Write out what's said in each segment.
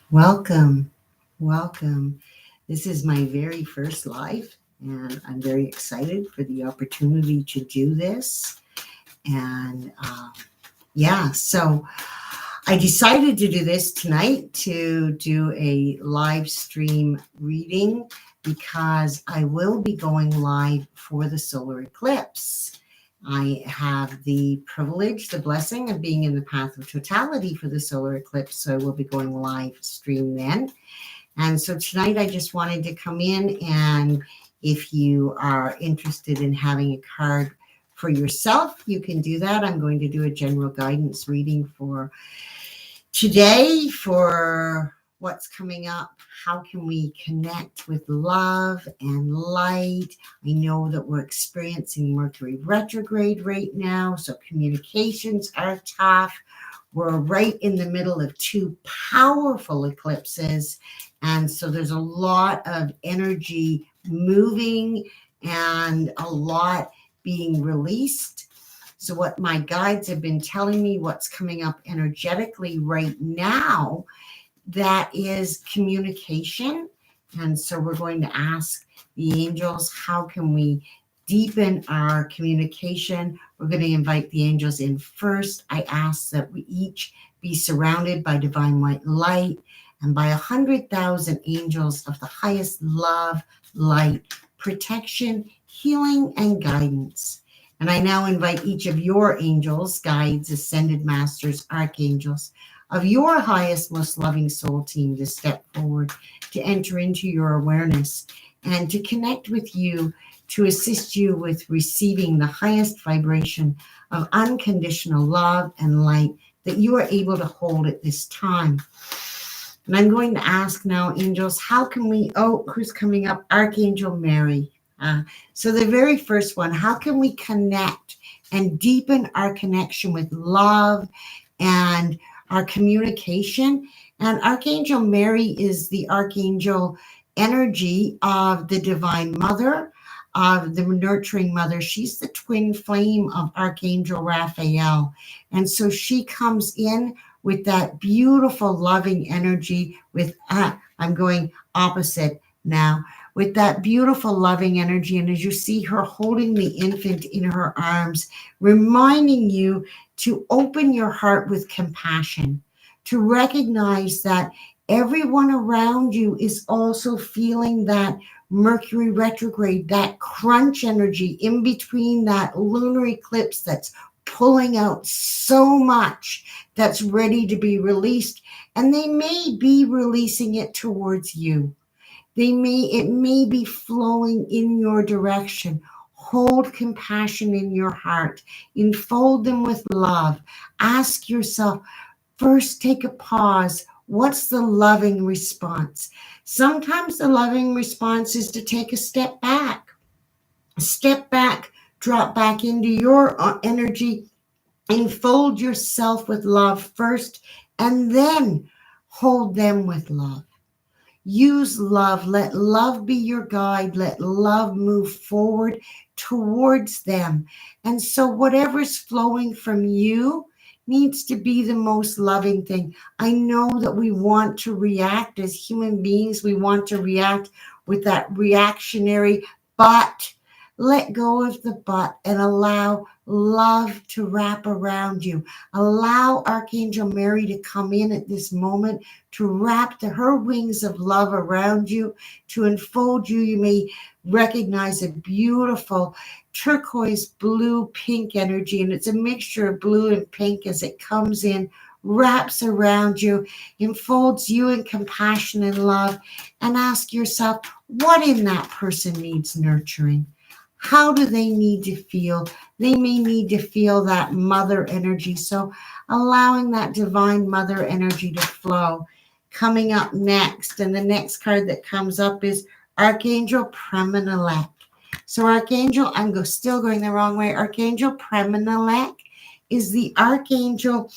Welcome, welcome. This is my very first live, and I'm very excited for the opportunity to do this. And so I decided to do this tonight to do a live stream reading because I will be going live for the solar eclipse. I have the privilege, the blessing of being in the path of totality for the solar eclipse, so I will be going live stream then. And so tonight I just wanted to come in, and if you are interested in having a card for yourself, you can do that. I'm going to do a general guidance reading for today, for what's coming up. How can we connect with love and light? I know that we're experiencing Mercury retrograde right now, so communications are tough. We're right in the middle of two powerful eclipses, and so there's a lot of energy moving and a lot being released. So what my guides have been telling me, what's coming up energetically right now, that is communication. And so we're going to ask the angels, how can we deepen our communication? We're going to invite the angels in first. I ask that we each be surrounded by divine white light and by 100,000 angels of the highest love, light, protection, healing, and guidance. And I now invite each of your angels, guides, ascended masters, archangels, of your highest, most loving soul team to step forward, to enter into your awareness, and to connect with you, to assist you with receiving the highest vibration of unconditional love and light that you are able to hold at this time. And I'm going to ask now, angels, how can we, who's coming up? Archangel Mary. So the very first one, how can we connect and deepen our connection with love and our communication? And Archangel Mary is the archangel energy of the Divine Mother, of the nurturing mother. She's the twin flame of Archangel Raphael. And so she comes in with that beautiful loving energy with, I'm going opposite now, with that beautiful loving energy. And as you see her holding the infant in her arms, reminding you to open your heart with compassion, to recognize that everyone around you is also feeling that Mercury retrograde, that crunch energy in between that lunar eclipse that's pulling out so much that's ready to be released. And they may be releasing it towards you. It may be flowing in your direction. Hold compassion in your heart. Enfold them with love. Ask yourself, first take a pause. What's the loving response? Sometimes the loving response is to take a step back. Step back, drop back into your energy, enfold yourself with love first, and then hold them with love. Use love. Let love be your guide. Let love move forward towards them. And so whatever's flowing from you needs to be the most loving thing. I know that we want to react as human beings. We want to react with that reactionary, but let go of the but and allow love to wrap around you. Allow Archangel Mary to come in at this moment, to wrap her wings of love around you, to enfold you. You may recognize a beautiful turquoise, blue, pink energy, and it's a mixture of blue and pink as it comes in, wraps around you, enfolds you in compassion and love, and ask yourself, what in that person needs nurturing? How do they need to feel? They may need to feel that mother energy. So allowing that divine mother energy to flow. Coming up next, and the next card that comes up is Archangel Premanelek. So Archangel, still going the wrong way. Archangel Premanelek is the archangel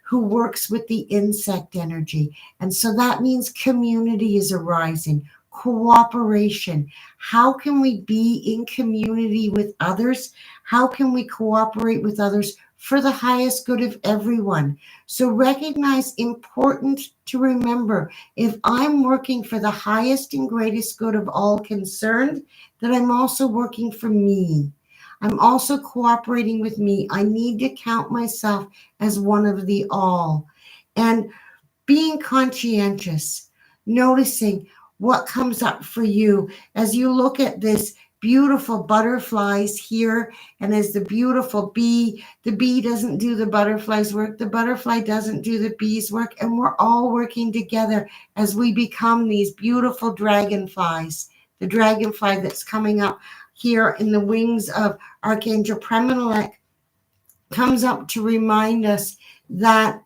who works with the insect energy. And so that means community is arising. Cooperation. How can we be in community with others? How can we cooperate with others for the highest good of everyone. So recognize, important to remember, if I'm working for the highest and greatest good of all concerned, that I'm also working for me. I'm also cooperating with me. I need to count myself as one of the all. And being conscientious, noticing what comes up for you as you look at this beautiful butterflies here, and as the bee doesn't do the butterfly's work, the butterfly doesn't do the bee's work, and we're all working together as we become these beautiful dragonflies. The dragonfly that's coming up here in the wings of Archangel Premilech comes up to remind us that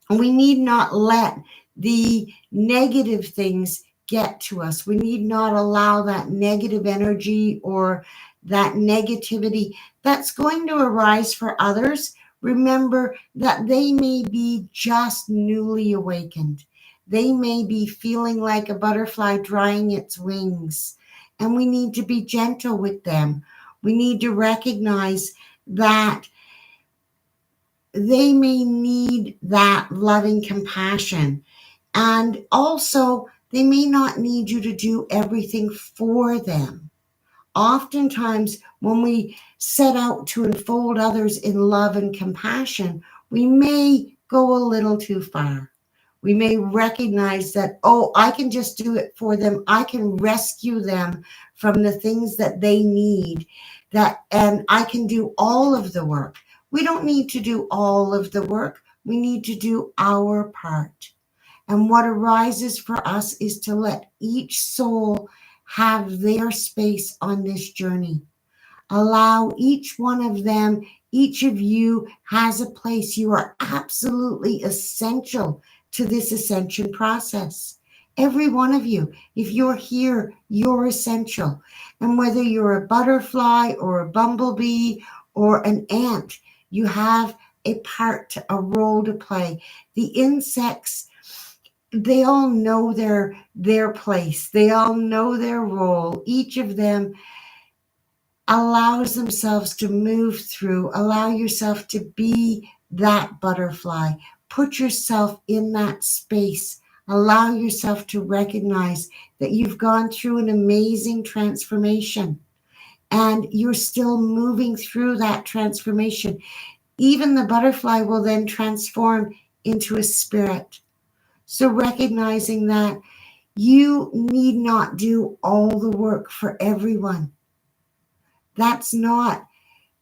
we need not let the negative things get to us. We need not allow that negative energy or that negativity that's going to arise for others. Remember that they may be just newly awakened. They may be feeling like a butterfly drying its wings, and we need to be gentle with them. We need to recognize that they may need that loving compassion. And also, they may not need you to do everything for them. Oftentimes, when we set out to enfold others in love and compassion, we may go a little too far. We may recognize that, oh, I can just do it for them. I can rescue them from the things that they need, and I can do all of the work. We don't need to do all of the work. We need to do our part. And what arises for us is to let each soul have their space on this journey. Allow each one of them, each of you has a place. You are absolutely essential to this ascension process. Every one of you, if you're here, you're essential. And whether you're a butterfly or a bumblebee or an ant, you have a part, a role to play. The insects, they all know their place. They all know their role. Each of them allows themselves to move through. Allow yourself to be that butterfly. Put yourself in that space. Allow yourself to recognize that you've gone through an amazing transformation and you're still moving through that transformation. Even the butterfly will then transform into a spirit. So recognizing that you need not do all the work for everyone. That's not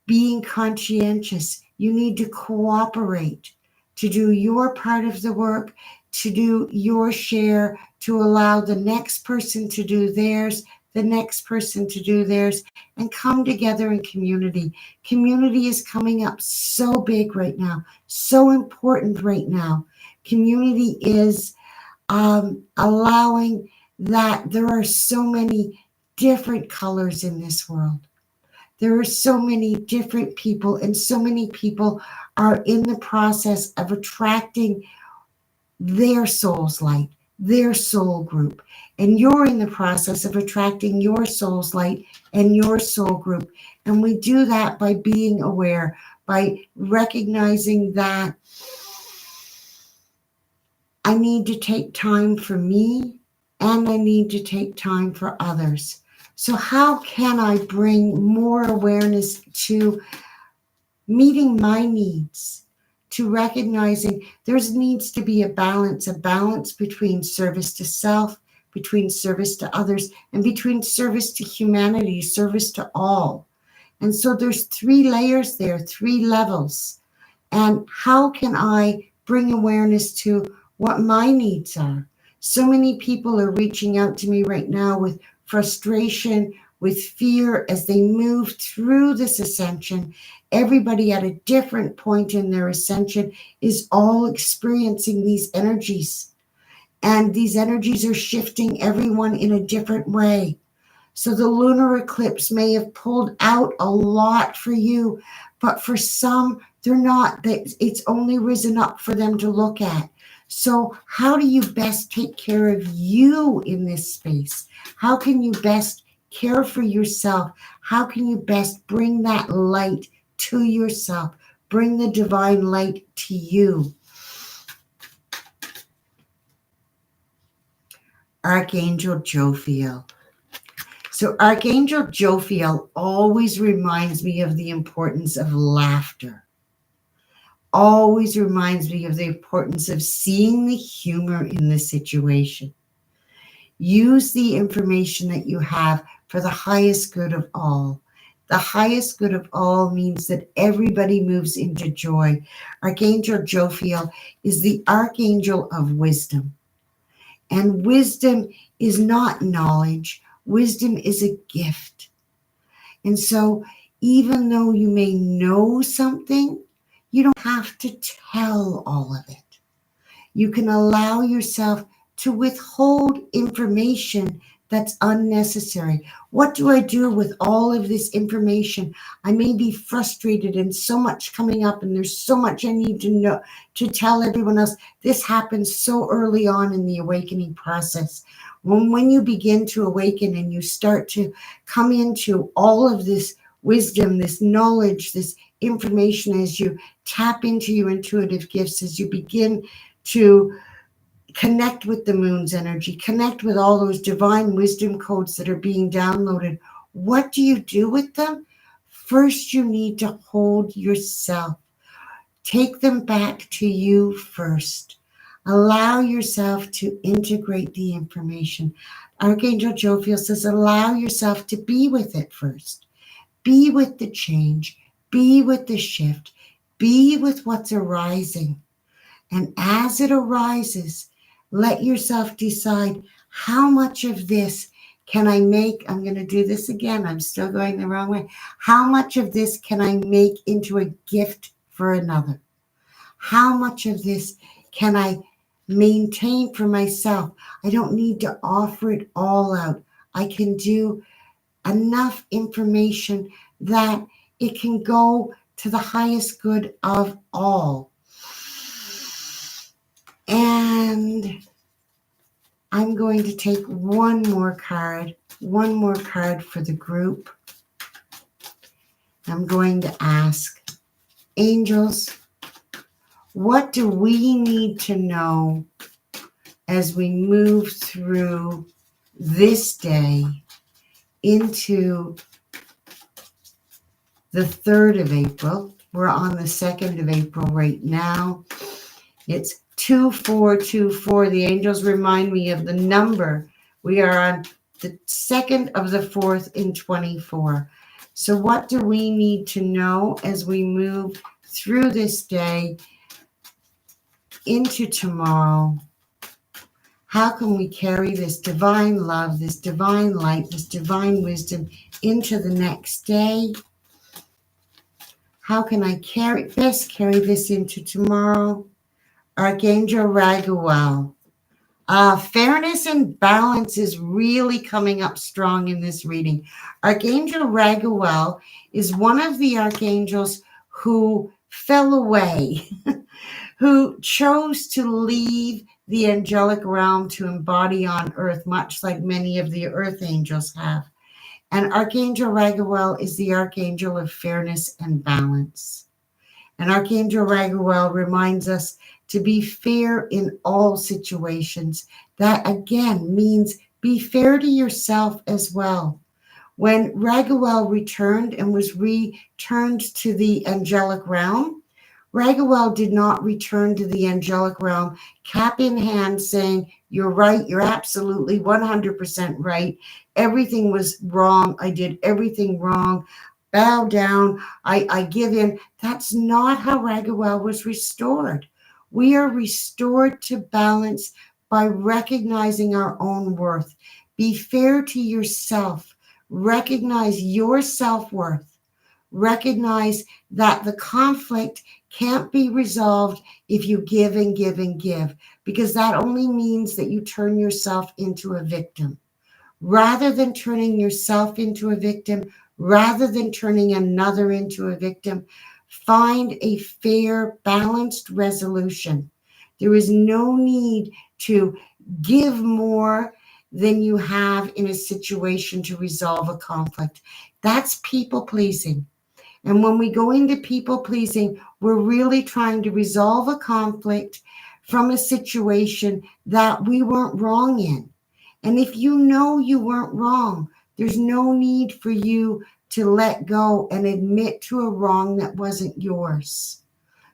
being conscientious. You need to cooperate to do your part of the work, to do your share, to allow the next person to do theirs, the next person to do theirs, and come together in community. Community is coming up so big right now, so important right now. Community is allowing that there are so many different colors in this world. There are so many different people, and so many people are in the process of attracting their soul's light, their soul group. And you're in the process of attracting your soul's light and your soul group. And we do that by being aware, by recognizing that I need to take time for me and I need to take time for others. So how can I bring more awareness to meeting my needs, to recognizing there needs to be a balance between service to self, between service to others, and between service to humanity, service to all. And so there's 3 layers there, 3 levels. And how can I bring awareness to what my needs are? So many people are reaching out to me right now with frustration, with fear as they move through this ascension. Everybody at a different point in their ascension is all experiencing these energies. And these energies are shifting everyone in a different way. So the lunar eclipse may have pulled out a lot for you, but for some, they're not. It's only risen up for them to look at. So how do you best take care of you in this space? How can you best care for yourself? How can you best bring that light to yourself? bring the divine light to you. Archangel Jophiel. So Archangel Jophiel always reminds me of the importance of laughter. Always reminds me of the importance of seeing the humor in the situation. Use the information that you have for the highest good of all. The highest good of all means that everybody moves into joy. Archangel Jophiel is the archangel of wisdom. And wisdom is not knowledge. Wisdom is a gift. And so even though you may know something, you don't have to tell all of it. You can allow yourself to withhold information that's unnecessary. What do I do with all of this information? I may be frustrated and so much coming up, and there's so much I need to know to tell everyone else. This happens so early on in the awakening process. When you begin to awaken and you start to come into all of this wisdom, this knowledge, this information, as you tap into your intuitive gifts, as you begin to connect with the moon's energy, connect with all those divine wisdom codes that are being downloaded. What do you do with them? First, you need to hold yourself. Take them back to you first. Allow yourself to integrate the information. Archangel Jophiel says, allow yourself to be with it first. Be with the change. Be with the shift. Be with what's arising. And as it arises, let yourself decide, how much of this can I make? I'm going to do this again. I'm still going the wrong way. How much of this can I make into a gift for another? How much of this can I maintain for myself? I don't need to offer it all out. I can do enough information that it can go to the highest good of all. And I'm going to take one more card for the group. I'm going to ask, angels, what do we need to know as we move through this day into the 3rd of April? We're on the 2nd of April right now. It's 2424. The angels remind me of the number. We are on the 2nd of the 4th in 24. So what do we need to know as we move through this day into tomorrow? How can we carry this divine love, this divine light, this divine wisdom into the next day? How can I carry this into tomorrow? Archangel Raguel. Fairness and balance is really coming up strong in this reading. Archangel Raguel is one of the archangels who fell away, who chose to leave the angelic realm to embody on earth, much like many of the earth angels have. And Archangel Raguel is the archangel of fairness and balance. And Archangel Raguel reminds us to be fair in all situations. That again means be fair to yourself as well. When Raguel returned and was returned to the angelic realm, Raguel did not return to the angelic realm, cap in hand, saying, you're right, you're absolutely 100% right. Everything was wrong. I did everything wrong. Bow down. I give in. That's not how Raguel was restored. We are restored to balance by recognizing our own worth. Be fair to yourself. Recognize your self-worth. Recognize that the conflict can't be resolved if you give and give and give, because that only means that you turn yourself into a victim. Rather than turning yourself into a victim, rather than turning another into a victim, find a fair, balanced resolution. There is no need to give more than you have in a situation to resolve a conflict. That's people pleasing. And when we go into people pleasing, we're really trying to resolve a conflict from a situation that we weren't wrong in. And if you know you weren't wrong, there's no need for you to let go and admit to a wrong that wasn't yours.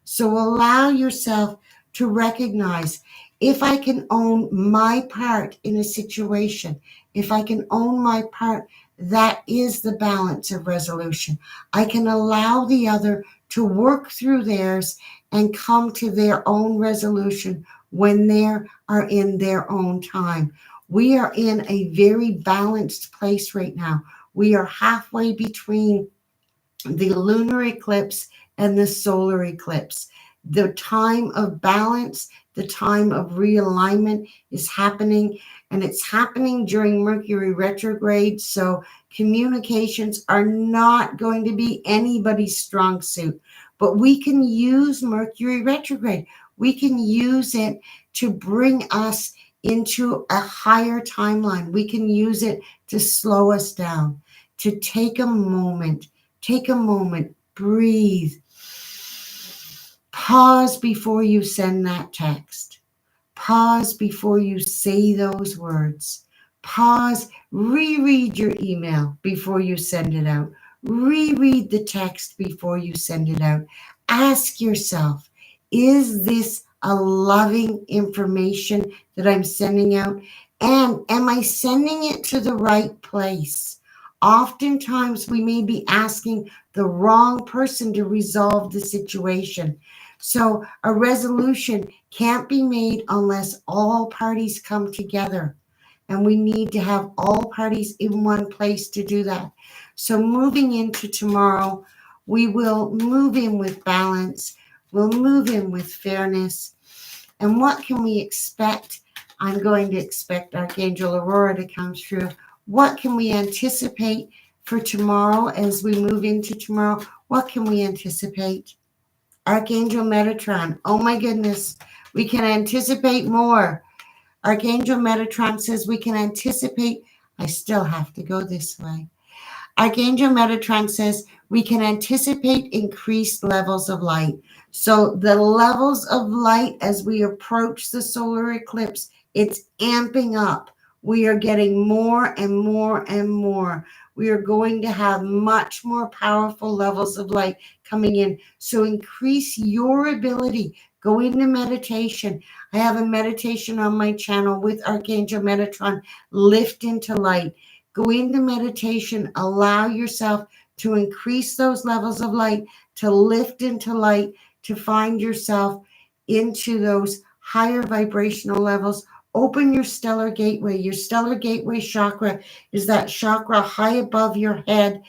So allow yourself to recognize, if I can own my part in a situation, if I can own my part, that is the balance of resolution. I can allow the other to work through theirs and come to their own resolution when they are in their own time. We are in a very balanced place right now. We are halfway between the lunar eclipse and the solar eclipse. The time of balance, the time of realignment is happening, and it's happening during Mercury retrograde. So communications are not going to be anybody's strong suit, but we can use Mercury retrograde. We can use it to bring us into a higher timeline. We can use it to slow us down, to take a moment. Take a moment, breathe, pause before you send that text. Pause before you say those words. Pause, reread your email before you send it out. Reread the text before you send it out. Ask yourself, is this a loving information that I'm sending out? And am I sending it to the right place? Oftentimes, we may be asking the wrong person to resolve the situation. So a resolution can't be made unless all parties come together. And we need to have all parties in one place to do that. So moving into tomorrow, we will move in with balance. We'll move in with fairness. And what can we expect? I'm going to expect Archangel Aurora to come through. What can we anticipate for tomorrow as we move into tomorrow? What can we anticipate? Archangel Metatron. Oh my goodness. We can anticipate more. Archangel Metatron says we can anticipate. I still have to go this way. Archangel Metatron says we can anticipate increased levels of light. So the levels of light as we approach the solar eclipse, it's amping up. We are getting more and more and more. We are going to have much more powerful levels of light coming in. So increase your ability. Go into meditation. I have a meditation on my channel with Archangel Metatron, Lift into Light. Go into meditation, allow yourself to increase those levels of light, to lift into light, to find yourself into those higher vibrational levels. Open your stellar gateway. Your stellar gateway chakra is that chakra high above your head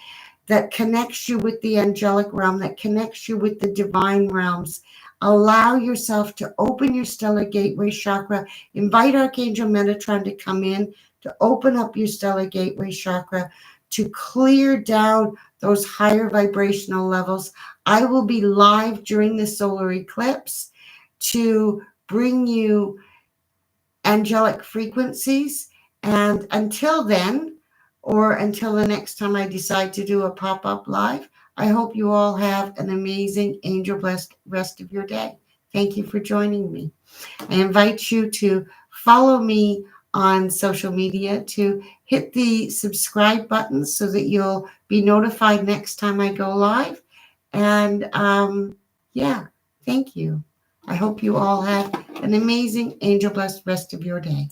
that connects you with the angelic realm, that connects you with the divine realms. Allow yourself to open your stellar gateway chakra. Invite Archangel Metatron to come in, to open up your stellar gateway chakra, to clear down those higher vibrational levels. I will be live during the solar eclipse to bring you angelic frequencies. And until then, or until the next time I decide to do a pop-up live, I hope you all have an amazing angel-blessed rest of your day. Thank you for joining me. I invite you to follow me on social media, to hit the subscribe button so that you'll be notified next time I go live. And yeah, thank you. I hope you all have an amazing angel-blessed rest of your day.